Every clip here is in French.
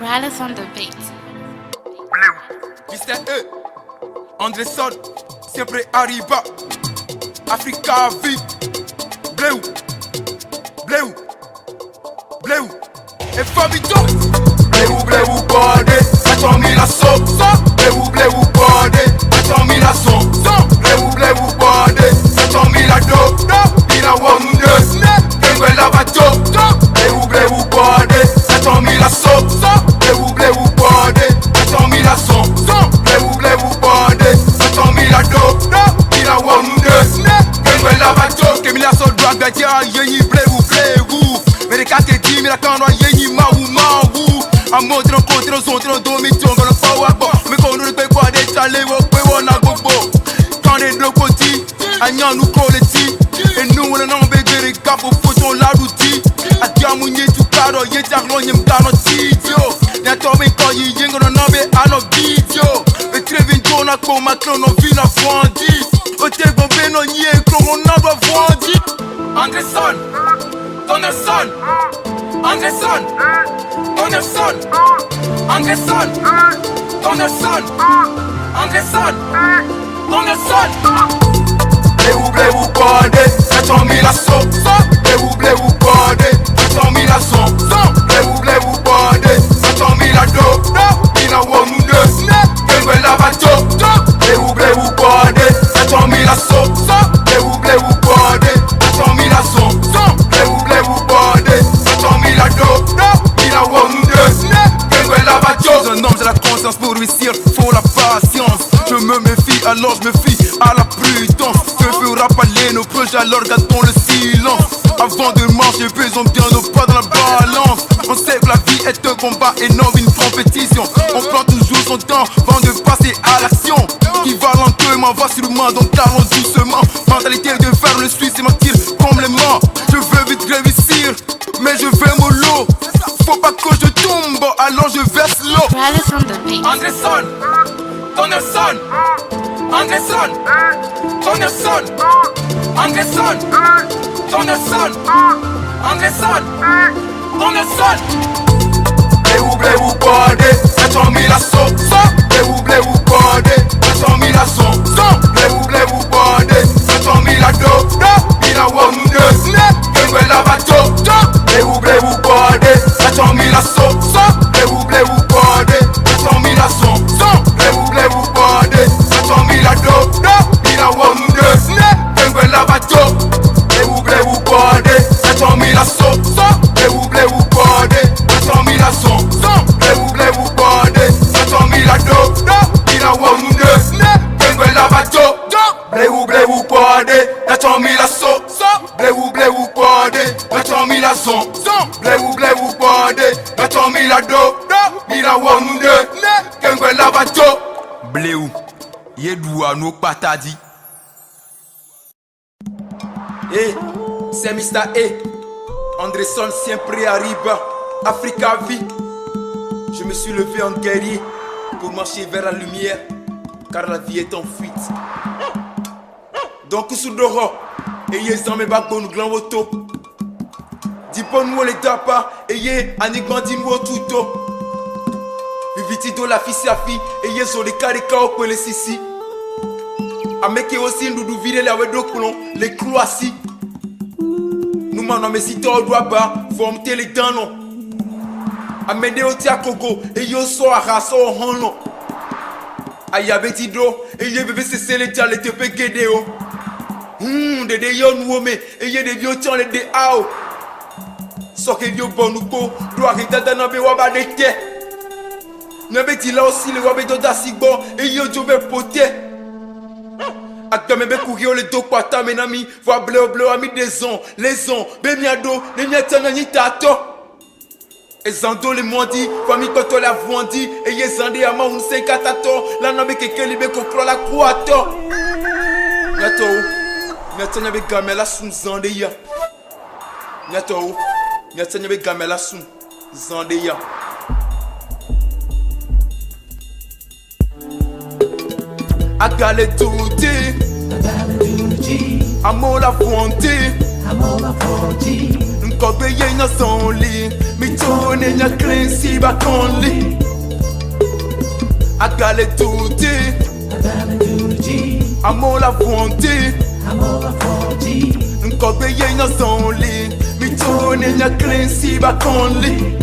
Rallis on the beat. Mr. E, Anderson, sempre arriba. Africa V, Bleu, Bleu, Bleu, et Fabito. Bleu, Bleu, bordé, attends mis la sauce. Bleu, Bleu, bordé, attends mis la sauce. Bleu, Bleu, bordé, attends mis la dope. Il a wonde, qu'elle la bateau. Bleu, Bleu, bordé, attends mis la sauce. Bleu, Bleu, bordé, attends mis la sauce. Bleu, Bleu, bordé, attends mis la dope. Il a wonde, qu'elle la bateau. Que mi la sauce doit gâter, yéni bleu, bleu. Mais les quatre dix, mais la canne, yéni maou, maou. A montre un contre un son, un domition, on a pas à bord. Mais quand nous ne payons pas des chalets, on a gogo. Quand les deux côtés, à Nyan nous collectif. Et nous, on a un bébé, les gars, pour foutre la routine. A Diamounier, tu caro, yé, t'arlon, yé, m'cano, tidio. Y'a tombé quand yé, yé, on a un à nos vidéos. Mais très vite, on a comme ma clone, on vit la vendue. Au thé, on vient, on y est, on a pas vendu. Anderson, Anderson, Anderson, Anderson, Anderson, Anderson, Anderson, Anderson. Bleu, bleu, bordé, attends mis la sauce. Bleu, bleu, bordé, attends mis la sauce. Bleu, bleu, bordé, attends mis la dope. Il a wonde, qu'elle la bateau. Bleu, bleu, bordé, attends mis la sauce. Bleu, bleu, bordé, attends mis la sauce. Bleu, bleu, bordé, attends mis la dope. Il a wonde, qu'elle la bateau. Un homme, j'ai la conscience pour réussir, faut la patience. Je me méfie, alors je me fie à la prudence. Que fera parler nos projets, alors gardons le silence. Avant de marcher, pesons bien nos pas dans la balance. On sait que la vie est un combat et non une compétition. On prend toujours son temps avant de passer à l'action. Qui va lentement, va sûrement, donc allons doucement. Mentalité de faire le suisse et mentir complètement. Je veux vite réussir, mais je veux mollo. Faut pas que je tombe, alors je verse l'eau. Rallis on the beat. Anderson, Anderson, Anderson, Anderson, Anderson, Anderson, Anderson, Anderson. Bleu, bleu, bordé, attends mis la sauce. Bleu, bleu, bordé, attends mis la sauce. Bleu, bleu, bordé, attends mis la dope. Il a wonde, qu'elle la bateau. Bleu, bleu, bordé, attends mis la sauce. Bleu, bleu, bordé, attends mis la sauce. Bleu, bleu, bordé, attends mis la dope. Il a wonde, qu'elle la bateau. Bleu, bleu, bordé, attends mis la sauce. Bleu, bleu, bordé, attends mis la sauce. Bleu, bleu, bordé, attends mis la dope. Il a wonde, qu'elle la bateau. Bleu, bleu, bordé, attends mis la sauce. Bleu, bleu, bordé, attends mis la sauce. Bleu, bleu, bordé, attends mis la dope. Il a wonde, qu'elle la bateau. Bleu, yedou no patadi. Hey, c'est Mr. E, Anderson siempre arriba, Africa V. Je me suis levé en guerrier pour marcher vers la lumière, car la vie est en fuite. Donc sous dehors, et yé sans mes backbone glan auto. Dis pas nous les tapas, et yé anigman dis nous tout. Viviti do la fille à fille, et yé sur les caricats au point les sissi. Ameke aussi nous nous virer la wedo coulon, les croaties. Nous m'en mais si t'as droit bas, faut me les dents non. Amende au tia Congo, et yo so a raso on non. Ayabe tido, et yé bébé c'est les tiens les tepe gédéo. De yo nous mais, et yé de vieux tiens les de ao. So que vieux bon nous ko, doit arrêter dans be waba de te. N'abe ti là aussi les wabe doda si bon, et yo jove poté. Acteur me courir le dos quoi ta menami voix bleu bleu ami des ans les ans bemiado les miatana ni tato et zando les mondi famille quand la vondi et yezande ama un 5 tato la nabe keke libe kokro la croato nato miatana be gamela sun zande ya nato miatana be gamela sun zande ya I gotta do it. I gotta do the G. I'm all I want it. I'm all I want G. Nkobe ye na zonli Mitone nya cleansi bakonli Agale tuti Amola fonti Nkobe ye na zonli Mitone nya cleansi bakonli.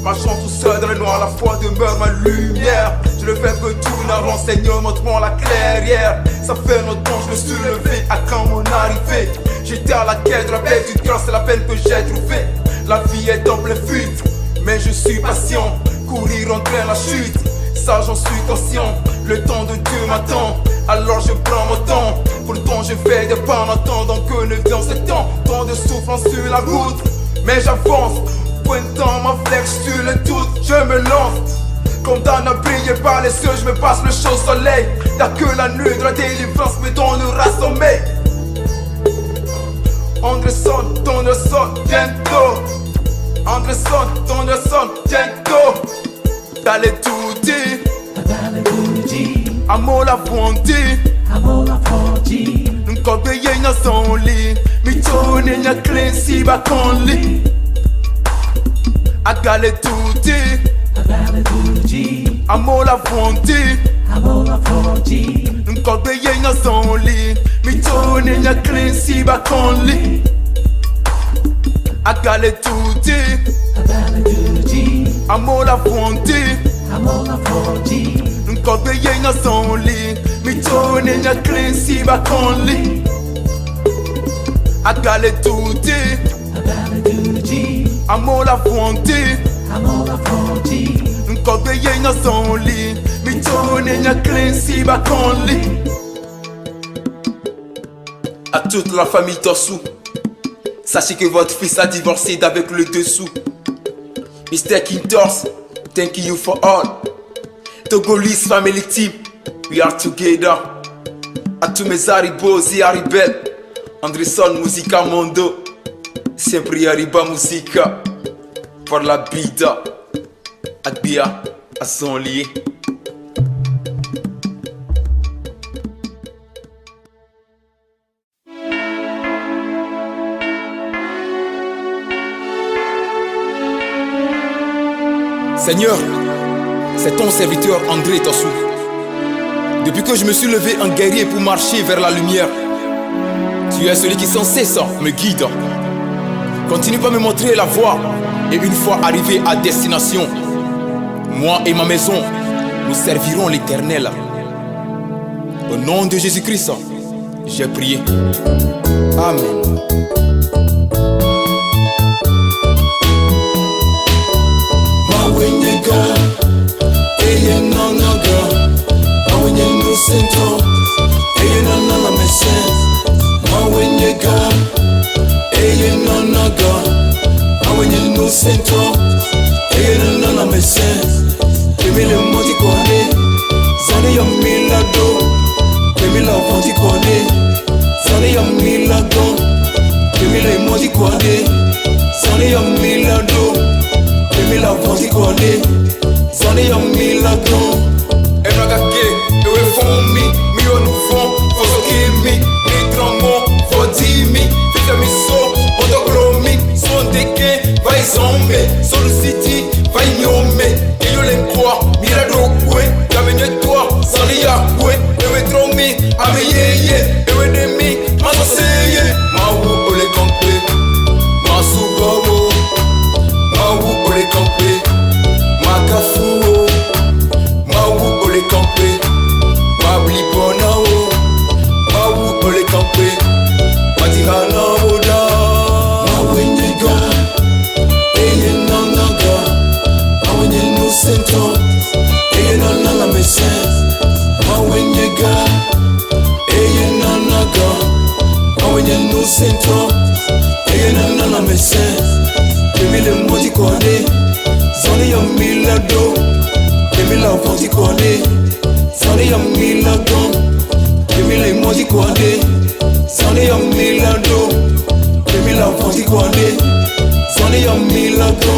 Marchant tout seul dans le noir, la foi demeure ma lumière. Je ne fais que tout un renseignement, montre-moi la clairière. Ça fait longtemps je me suis levé à quand mon arrivée. J'étais à la quête de la paix du cœur, c'est la peine que j'ai trouvée. La vie est en pleine fuite, mais je suis patient. Courir entraîne la chute, ça j'en suis conscient. Le temps de Dieu m'attend, alors je prends mon temps. Pourtant je fais des pas en attendant que ne vienne ce temps. Tant de souffrance sur la route, mais j'avance. Pointant ma flèche sur le doute, je me lance. Condamné à briller par les cieux, je me passe le chaud soleil. Y'a que la nuit de la délivrance me donnera sommeil. Anderson, bientôt. Anderson, bientôt. Dale tutti, amola fonti. Nkobe ye na zonli, mitone nya cleansi bakonli. Agale tutti, amola fonti. Nkobe ye na zonli, mitone nya cleansi bakonli. Agale tutti, amola fonti. Nkobe ye na zonli, mitone nya cleansi bakonli. Agale tutti, amola fonti. Nkobe ye na zonli, mitone nya cleansi bakonli. À toute la famille Torsou, sachez que votre fils a divorcé d'avec le dessous. Mr. King Tors, thank you for all. Togolese family team, we are together. À tous mes Haribos et Haribel, Anderson Musica Mondo, sempre Hariba Musica. Pour la bida, Agbia, à son lié. Seigneur, c'est ton serviteur André Torsou. Depuis que je me suis levé en guerrier pour marcher vers la lumière, tu es celui qui sans cesse me guide. Continue par me montrer la voie. Et une fois arrivé à destination, moi et ma maison, nous servirons l'Éternel. Au nom de Jésus-Christ, j'ai prié. Amen. Sento, eye na na mese, kemile moti kwane, zane ya milado, kemile moti kwane, zane ya milado, kemile moti kwane, zane ya milado, kemile moti kwane, zane ya milado. Emragake, ewe fomi, mi onu fon, fosokimi, mi tramo, fodimi, fika mi so, odoglomi, sondeke. Vai zombe, solo city, vai nyome. Iyo lenkwa, mira dokwe. Kabenye toi, sali yakwe. Ewe tromi, ame yeye. Ewe demi, maso seye. Mawu ole kampe, masu gowo. Mawu ole kampe, makafuo. Mawu ole kampe, mabli bonao. Mawu ole kampe, matihana oda. Mawe nyega. Sento, eye na na mese, mawenyega, eye na naga, mawenye no sento, eye na na mese, kemile moti kwane, zone ya milado, kemile moti kwane, zone ya milado, kemile moti kwane, zone ya milado, kemile moti kwane, zone ya milado.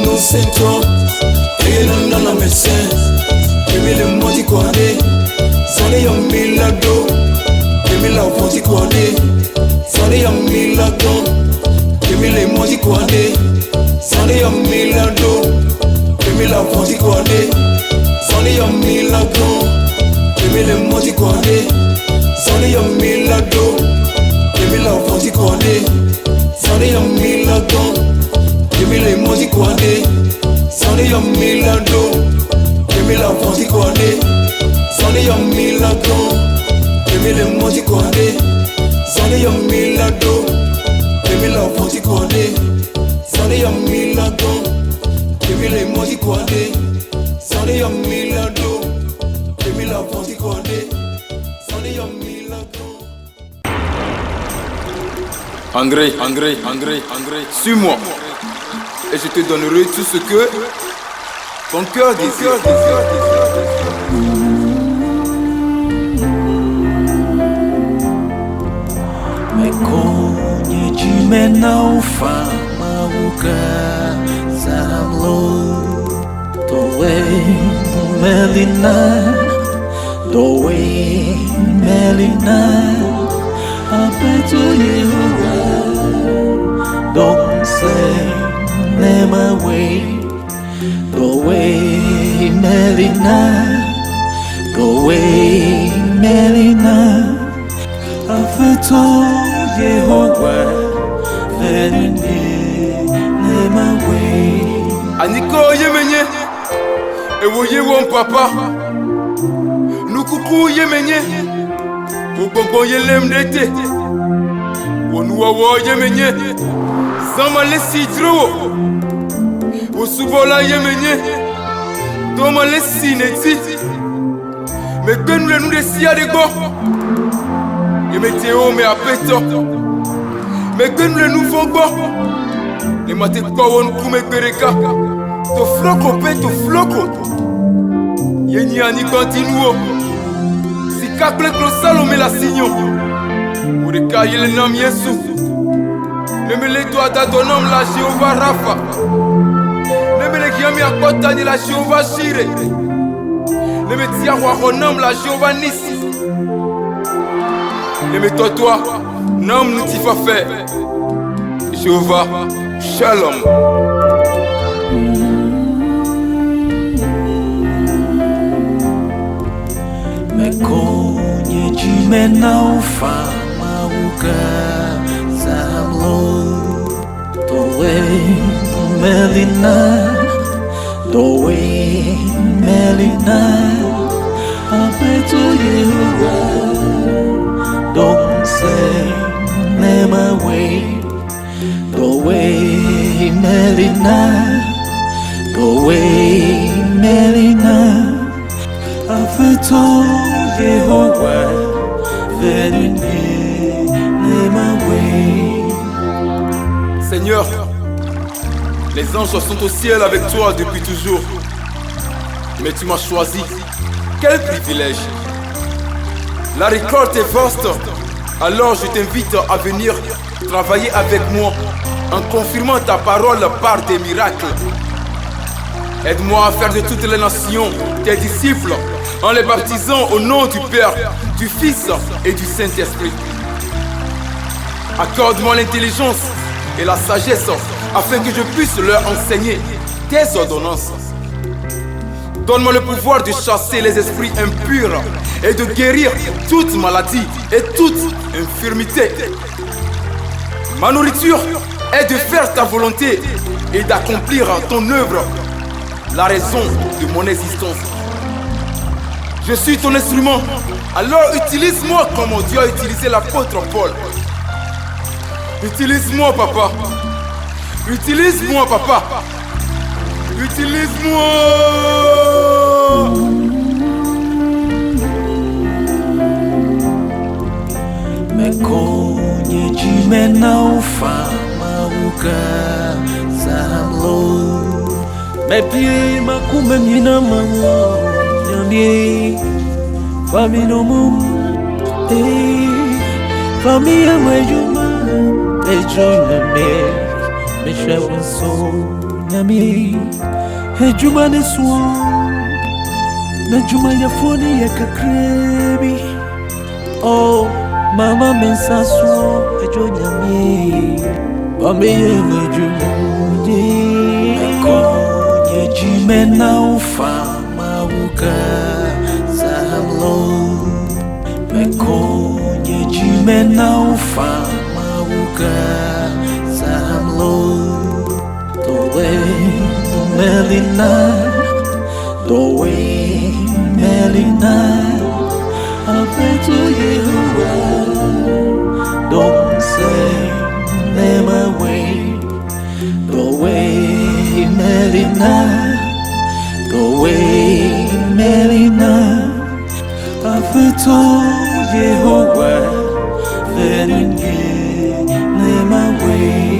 nous sentons et nous n'en médecin. Demi le moti kwane, sale ya milado. Demi la voti kwane, sale ya milado. Demi le moti kwane, sale ya milado. Demi la voti kwane, sale ya milado. Demi le moti kwane, sale ya milado. Demi la voti kwane, sale ya milado. Demi le moti kwane, sale ya milado. Demi la voti kwane, sale ya milado. Demi le moti kwane, sale ya milado. Demi la voti kwane, sale ya milado. Demi le moti kwane, sale ya milado. Demi la voti kwane, sale ya milado. André, suis-moi et je te donnerai tout ce que ton cœur désire. Mekonye jimena ufama uka zamlo. Doe melina abeto Yehovah. Don't say never wait. Go away, Melina. Go away, Melina. Abeto Yehovah. Verine never wait. Aniko yemenye, ewoye won papa. Nukuku yemenye, ogbogbo yelemdete. Wonuwawo yemenye, zama lesi drowo. Osubola yemenye, doma lesi neti. Me gbenu le nou de siya de go. Yemeteo me apeto. Me gbenu le nou fongo. Le mate kwa won kume bereka. To floko pe to floko. Yenye ani continuo. Si kakle klosalo me la signon. Ureka yele nam Yesu. Ne me le doit à ton homme la Jéhovah Rapha. Ne me le kiami à kota ni la Jéhovah Shire. Ne me tia wa honam la Jéhovah Nissi. Ne me toi nam nous t'y fa faire. Jéhovah Shalom. Mekonye jimena ufama uka zamlo. Doe melina abeto Yehovah. Don't say never wait. Go away, Melina. Go away, Melina. Abeto Yehovah. Verine never wait. Seigneur, les anges sont au ciel avec toi depuis toujours. Mais tu m'as choisi. Quel privilège! La récolte est vaste. Alors je t'invite à venir travailler avec moi en confirmant ta parole par des miracles. Aide-moi à faire de toutes les nations tes disciples en les baptisant au nom du Père, du Fils et du Saint-Esprit. Accorde-moi l'intelligence et la sagesse afin que je puisse leur enseigner tes ordonnances. Donne-moi le pouvoir de chasser les esprits impurs et de guérir toute maladie et toute infirmité. Ma nourriture est de faire ta volonté et d'accomplir ton œuvre, la raison de mon existence. Je suis ton instrument, alors utilise-moi comme Dieu a utilisé l'apôtre Paul. Utilise-moi, papa. Utilise-moi, papa. Utilise-moi. Mekonye jimena ufama uka zamlo. Mepie makume mina mawo nyamie famino mum famille mwejuma ejona me shewonso nyami hejuma ne so na juma ya foni ya kakrebi oh mama mensa so ejo nyami bambe ye mejude ko ye jimena ufa mauka samlo ko ye jimena ufa mauka samlo the way Melina the way Melina I pray to you don't say never way the way Melina the way Melina I pray to Jehovah very never way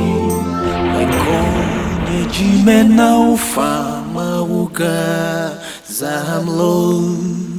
Jimena ufama uka zamlo